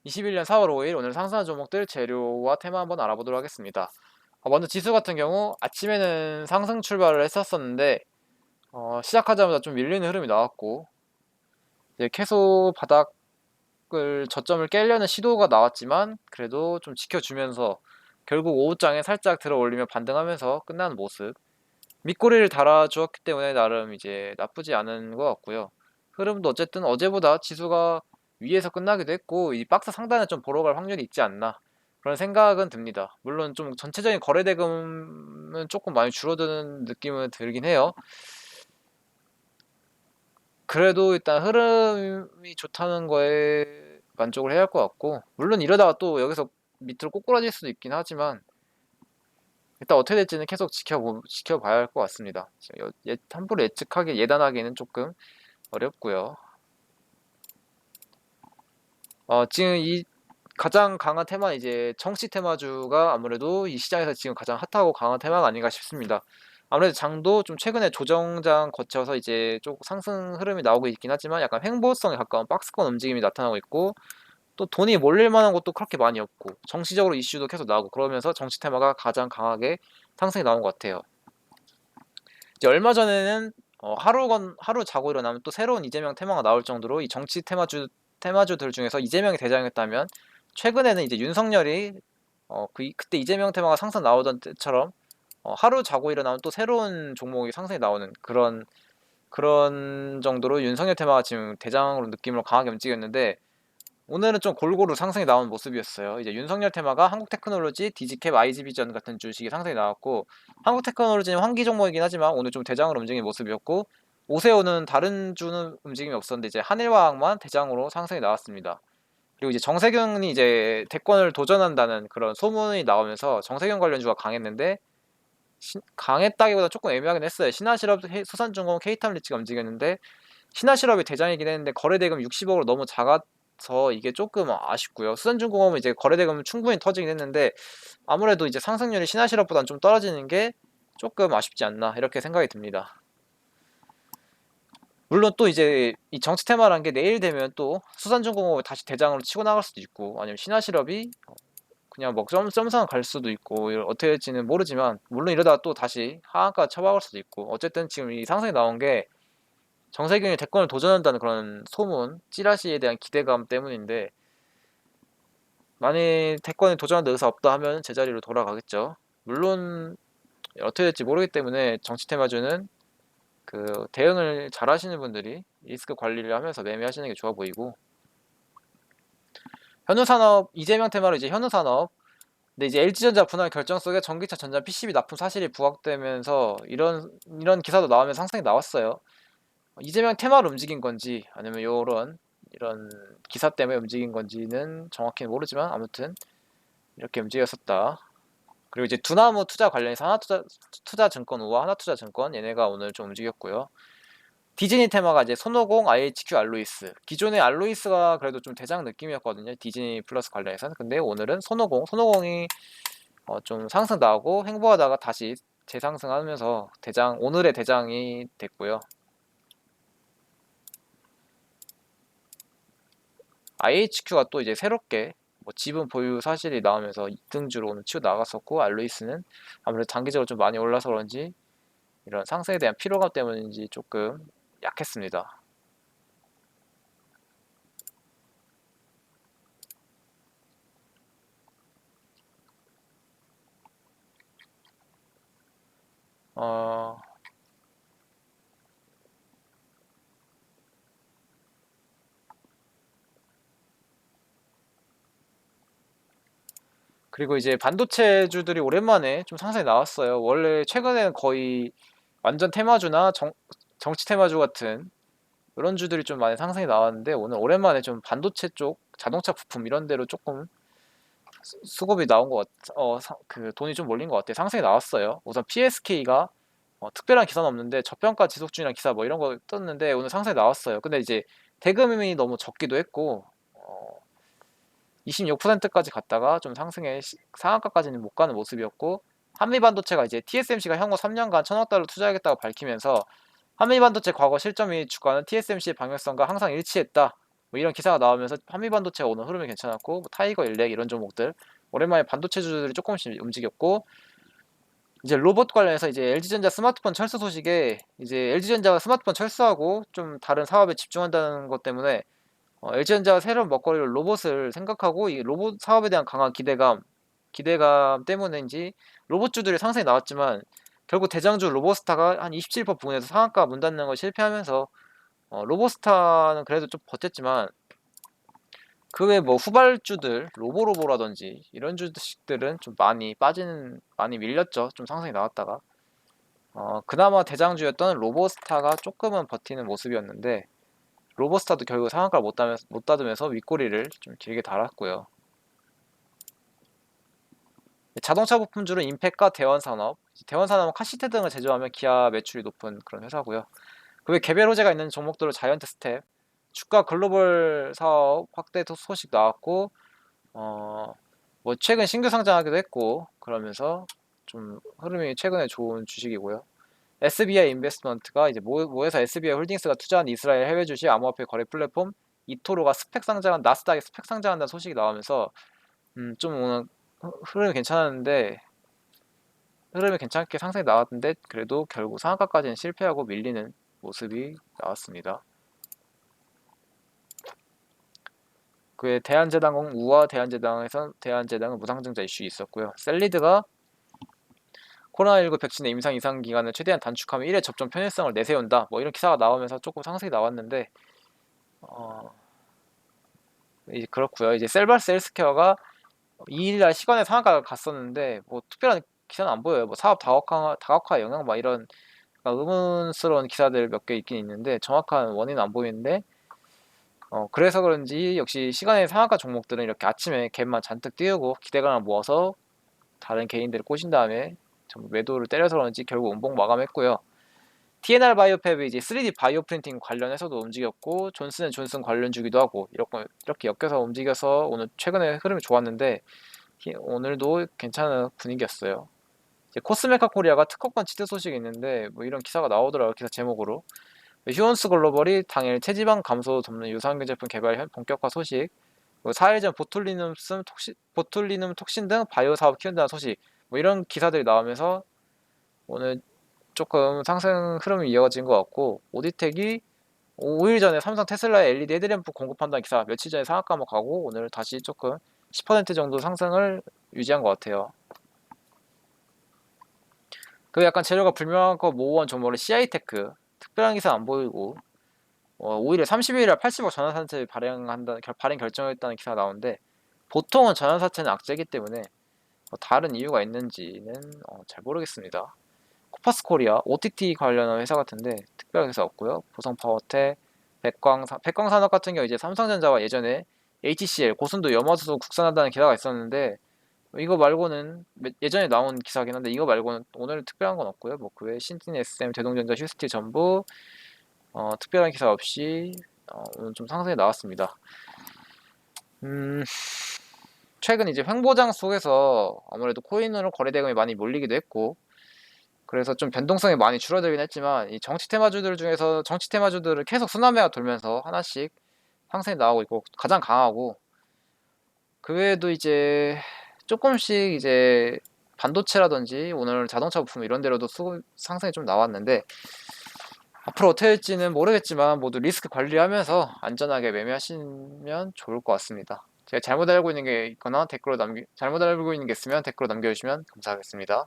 2021년 4월 5일 오늘 상승한 종목들 재료와 테마 한번 알아보도록 하겠습니다. 먼저 지수 같은 경우 아침에는 상승 출발을 했었었는데 시작하자마자 좀 밀리는 흐름이 나왔고 이제 계속 바닥을 저점을 깨려는 시도가 나왔지만 그래도 좀 지켜주면서 결국 오후장에 살짝 들어 올리며 반등하면서 끝나는 모습. 밑꼬리를 달아주었기 때문에 나름 이제 나쁘지 않은 것 같고요. 흐름도 어쨌든 어제보다 지수가 위에서 끝나기도 했고 이 박스 상단에 좀 보러 갈 확률이 있지 않나 그런 생각은 듭니다. 물론 좀 전체적인 거래 대금은 조금 많이 줄어드는 느낌은 들긴 해요. 그래도 일단 흐름이 좋다는 거에 만족을 해야 할 것 같고, 물론 이러다가 또 여기서 밑으로 꼬꾸라질 수도 있긴 하지만 일단 어떻게 될지는 계속 지켜봐야 할 것 같습니다. 함부로 예측하기 예단하기는 조금 어렵고요. 지금 이 가장 강한 테마 이제 정치 테마주가 아무래도 이 시장에서 지금 가장 핫하고 강한 테마가 아닌가 싶습니다. 아무래도 장도 좀 최근에 조정장 거쳐서 이제 좀 상승 흐름이 나오고 있긴 하지만 약간 횡보성에 가까운 박스권 움직임이 나타나고 있고, 또 돈이 몰릴 만한 것도 그렇게 많이 없고 정치적으로 이슈도 계속 나오고 그러면서 정치 테마가 가장 강하게 상승이 나온 것 같아요. 이제 얼마 전에는 하루 자고 일어나면 또 새로운 이재명 테마가 나올 정도로 이 정치 테마주들 중에서 이재명이 대장이었다면, 최근에는 이제 윤석열이 그때 이재명 테마가 상승 나오던 때처럼 하루 자고 일어나면 또 새로운 종목이 상승이 나오는 그런 정도로 윤석열 테마가 지금 대장으로 느낌으로 강하게 움직였는데, 오늘은 좀 골고루 상승이 나온 모습이었어요. 이제 윤석열 테마가 한국테크놀로지, 디지캡, 아이지비전 같은 주식이 상승이 나왔고, 한국테크놀로지는 환기 종목이긴 하지만 오늘 좀 대장으로 움직이는 모습이었고, 오세오는 다른 주는 움직임이 없었는데 이제 한일화학만 대장으로 상승이 나왔습니다. 그리고 이제 정세균이 이제 대권을 도전한다는 그런 소문이 나오면서 정세균 관련주가 강했는데, 강했다기보다 조금 애매하긴 했어요. 신한실업, 수산중공, K탑리츠가 움직였는데 신한실업이 대장이긴 했는데 거래대금 60억으로 너무 작아서 이게 조금 아쉽고요. 수산중공업은 이제 거래대금은 충분히 터지긴 했는데 아무래도 이제 상승률이 신한실업보다는 좀 떨어지는 게 조금 아쉽지 않나 이렇게 생각이 듭니다. 물론 또 이제 이 정치 테마란 게 내일 되면 또 수산중공업이 다시 대장으로 치고 나갈 수도 있고, 아니면 신한실업이 그냥 뭐 점상 갈 수도 있고 어떻게 될지는 모르지만, 물론 이러다가 또 다시 하한가 쳐박을 수도 있고, 어쨌든 지금 이 상승이 나온 게 정세균이 대권을 도전한다는 그런 소문, 찌라시에 대한 기대감 때문인데, 만약 대권에 도전한다 의사 없다 하면 제자리로 돌아가겠죠. 물론 어떻게 될지 모르기 때문에 정치 테마주는 그 대응을 잘 하시는 분들이 리스크 관리를 하면서 매매하시는 게 좋아 보이고, 현우산업 이재명 테마로 이제 현우산업, 근데 이제 LG전자 분할 결정 속에 전기차 전자 PCB 납품 사실이 부각되면서 이런 기사도 나오면서 상승이 나왔어요. 이재명 테마로 움직인 건지 아니면 이런 기사 때문에 움직인 건지는 정확히는 모르지만 아무튼 이렇게 움직였었다. 그리고 이제 두나무 투자 관련해서 하나투자증권우와 하나투자증권 얘네가 오늘 좀 움직였고요. 디즈니 테마가 이제 손오공, IHQ, 알로이스. 기존의 알로이스가 그래도 좀 대장 느낌이었거든요. 디즈니 플러스 관련해서는. 근데 오늘은 손오공이 좀 상승 나오고 횡보하다가 다시 재상승하면서 오늘의 대장이 됐고요. IHQ가 또 이제 새롭게 뭐 지분 보유 사실이 나오면서 2등주로 오늘 치고 나갔었고, 알로이스는 아무래도 단기적으로 좀 많이 올라서 그런지 이런 상승에 대한 피로감 때문인지 조금 약했습니다. 어, 그리고 이제 반도체주들이 오랜만에 좀 상승이 나왔어요. 원래 최근에는 거의 완전 테마주나 정치 테마주 같은 이런 주들이 좀 많이 상승이 나왔는데, 오늘 오랜만에 좀 반도체 쪽 자동차 부품 이런 데로 조금 수급이 나온 것 그 돈이 좀 몰린 것 같아요. 상승이 나왔어요. 우선 PSK가 특별한 기사는 없는데 저평가 지속 중이라는 기사 뭐 이런 거 떴는데 오늘 상승이 나왔어요. 근데 이제 대금이 너무 적기도 했고 26%까지 갔다가 좀 상한가까지는 못 가는 모습이었고, 한미반도체가 이제 TSMC가 향후 3년간 1,000억 달러 투자하겠다고 밝히면서 한미반도체 과거 실적 및 주가는 TSMC의 방향성과 항상 일치했다. 뭐 이런 기사가 나오면서 한미반도체가 오늘 흐름이 괜찮았고 뭐 타이거 일렉 이런 종목들 오랜만에 반도체주들이 조금씩 움직였고 이제 로봇 관련해서 이제 LG전자 스마트폰 철수 소식에 이제 LG전자가 스마트폰 철수하고 좀 다른 사업에 집중한다는 것 때문에 LG전자가 새로운 먹거리로 로봇을 생각하고 이 로봇 사업에 대한 강한 기대감 때문인지 로봇주들이 상승이 나왔지만 결국 대장주 로봇스타가 한 27% 부근에서 상한가 문 닫는 걸 실패하면서 로봇스타는 그래도 좀 버텼지만 그 외 뭐 후발주들 로보로보라든지 이런 주식들은 좀 많이 밀렸죠. 좀 상승이 나왔다가 그나마 대장주였던 로보스타가 조금은 버티는 모습이었는데 로보스타도 결국 상한가를 못 닫으면서 윗꼬리를 좀 길게 달았고요. 자동차 부품주는 임팩과 대원산업, 대원산업은 카시트 등을 제조하면 기아 매출이 높은 그런 회사고요. 그 외 개별 호재가 있는 종목들로 자이언트 스텝, 주가 글로벌 사업 확대 소식 나왔고 뭐 최근 신규 상장하기도 했고 그러면서 좀 흐름이 최근에 좋은 주식이고요. SBI 인베스트먼트가 이제 모회사 SBI 홀딩스가 투자한 이스라엘 해외 주식 암호화폐 거래 플랫폼 이토로가 스펙 상장한 나스닥에 스펙 상장한다는 소식이 나오면서 좀 오늘 흐름이 괜찮았는데 흐름이 괜찮게 상승이 나왔는데 그래도 결국 상한가까지는 실패하고 밀리는 모습이 나왔습니다. 그에 대한제당 우와 대한제당은 무상증자 이슈 있었고요. 셀리드가 코로나19 백신의 임상 이상 기간을 최대한 단축하면 1회 접종 편의성을 내세운다. 뭐 이런 기사가 나오면서 조금 상승이 나왔는데 이제 그렇고요. 이제 셀바스 헬스케어가 2일날 시간에 상한가가 갔었는데 뭐 특별한 기사는 안 보여요. 뭐 사업 다각화 영향 막 이런 의문스러운 기사들 몇 개 있긴 있는데 정확한 원인은 안 보이는데 그래서 그런지 역시 시간의 상한가 종목들은 이렇게 아침에 갭만 잔뜩 띄우고 기대감을 모아서 다른 개인들을 꼬신 다음에 전부 매도를 때려서 그런지 결국 운봉 마감했고요. TNR 바이오팹이 이제 3D 바이오 프린팅 관련해서도 움직였고 존슨앤존슨 관련 주기도 하고 이렇게 엮여서 움직여서 오늘 최근에 흐름이 좋았는데 오늘도 괜찮은 분위기였어요. 이제 코스메카 코리아가 특허권 취득 소식이 있는데 뭐 이런 기사가 나오더라고요. 기사 제목으로. 휴원스 글로벌이 당일 체지방 감소 돕는 유산균 제품 개발 본격화 소식, 4일 전 보툴리눔 톡신 등 바이오 사업 키운다는 소식, 뭐 이런 기사들이 나오면서 오늘 조금 상승 흐름이 이어진 것 같고 오디텍이 5일 전에 삼성 테슬라의 LED 헤드램프 공급한다는 기사 며칠 전에 상한가 한번 가고 오늘 다시 조금 10% 정도 상승을 유지한 것 같아요. 그 약간 재료가 불명한 거 모으원 종목을 CI테크 특별한 기사 안 보이고 오히려 30일에 80억 전환사채 발행 결정했다는 기사가 나오는데 보통은 전환사채는 악재이기 때문에 다른 이유가 있는지는 잘 모르겠습니다. 코파스 코리아 OTT 관련한 회사 같은데 특별한 회사 없고요. 보성파워텍, 백광산업 같은 경우 이제 삼성전자와 예전에 HCL 고순도 염화수소 국산한다는 기사가 있었는데 이거 말고는 예전에 나온 기사긴 한데 이거 말고는 오늘 특별한 건 없고요. 뭐 그 외에 신진 SM, 대동전자, 휴스티 전부 특별한 기사 없이 오늘 좀 상승이 나왔습니다. 최근 이제 횡보장 속에서 아무래도 코인으로 거래 대금이 많이 몰리기도 했고 그래서 좀 변동성이 많이 줄어들긴 했지만 이 정치 테마주들 중에서 정치 테마주들을 계속 순환매가 돌면서 하나씩 상승이 나오고 있고 가장 강하고 그 외에도 이제 조금씩 이제 반도체라든지 오늘 자동차 부품 이런 데로도 상승이 좀 나왔는데 앞으로 어떻게 될지는 모르겠지만 모두 리스크 관리하면서 안전하게 매매하시면 좋을 것 같습니다. 제가 잘못 알고 있는 게 있거나 잘못 알고 있는 게 있으면 댓글로 남겨주시면 감사하겠습니다.